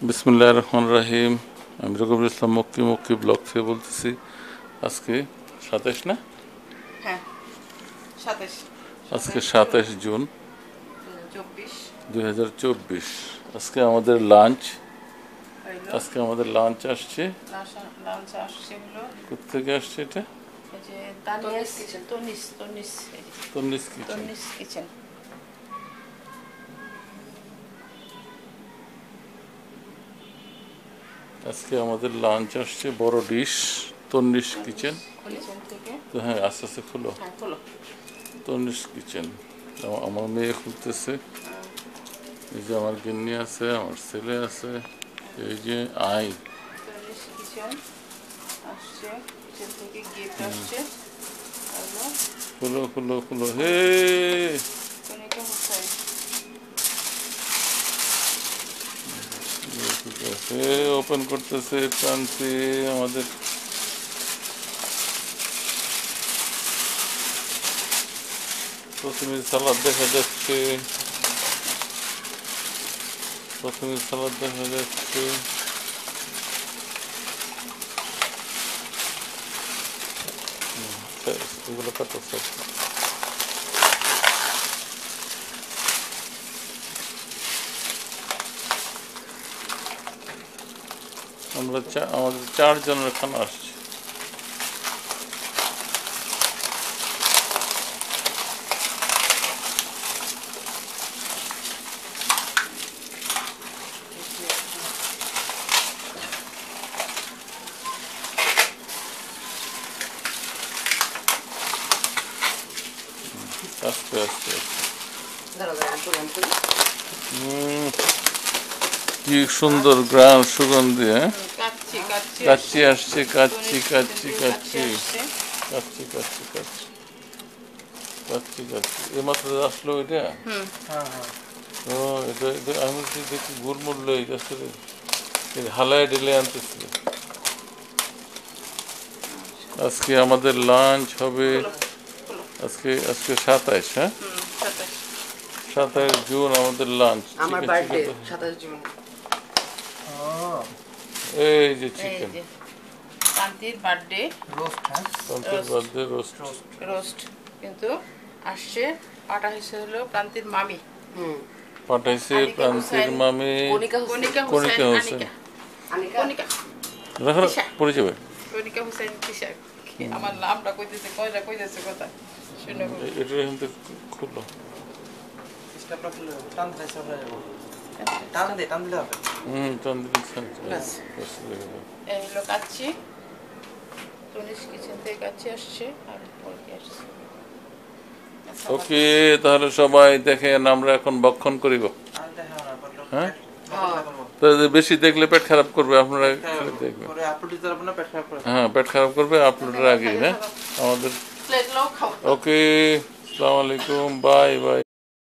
বিসমিল্লাহির রহমানির রহিম। আমি রকিবুল ইসলাম মক্কি মক্কি ব্লগ থেকে বলতেছি। আজকে 27 না? হ্যাঁ 27 আজকে 27 জুন 2024 আজকে আমাদের লাঞ্চ হইলো। আসছে। লাঞ্চ আসছে হলো কোত্থেকে আসছে এটা? এই যে তানিয়াস তনিস তন্নিস কিচেন। তনিস কিচেন। আজকে আমাদের লাঞ্চ আসছে বড় ডিশ তন্নিস কিচেন থেকে। তো হ্যাঁ, আস্তে আস্তে খুলো। হ্যাঁ খোলো। তন্নিস কিচেন। আমার মেয়ে খুলতেছে। এই যে আমার গিন্নি আছে, আমার ছেলে আছে, এই যে আই। তনিস কিচেন আসছে, কিচেন থেকে গিফট আসছে। হলো খুলো খুলো খুলো, হে তনিকা হোসেন। ওপেন করতেছে প্রান্তে আমাদের। প্রথমে সালাদ দেখা যাচ্ছে, এগুলো কত স্যার? আমাদের 4 জনের খানা আসছে। আস্তে আস্তে কি সুন্দর গ্রাম সুগন্ধি। হ্যাঁ, কাচ্চি আসছে, কাচ্চি কাচ্চি কাচ্চি কাচ্চি কাচ্চি কাচ্চি কাচ্চি কাচ্চি এইমাত্র আসলো এটা। ও এটা আমি দেখি গুড়মুড়লো এই আসলে হালায় ঢেলে আনতেছিল। আজকে আমাদের লাঞ্চ হবে। আজকে 27। হ্যাঁ, 27 জুন আমাদের লাঞ্চ। আমার বার্থডে 27 জুন। এই যে চিকেন, কান্তির বার্থডে রোস্ট। রোস্ট কিন্তু আসছে। পাটা হয়েছে হলো কান্তির মামি, পাঠাইছে প্রান্তের মামি কণিকা হোসেন। পড়ে যাবে। কণিকা হোসেন তিশা। আমার নামটা কইতেছে কথা শুনে। এটা এখান থেকে খুললো। টান দিলে হবে। এই হলো কাচ্চি, তনিস কিচেন থেকে কাচ্চি আসছে আর মুরগি আসছে। ওকে, তাহলে সবাই দেখেন, আমরা এখন ভক্ষণ করিব। হ্যাঁ, তো বেশি দেখলে পেট খারাপ করবে, আপনারা দেখবেন। হ্যাঁ, পেট খারাপ করবে আপলোডের আগে। হ্যাঁ আমাদের। ওকে, আসসালামু আলাইকুম, বাই বাই।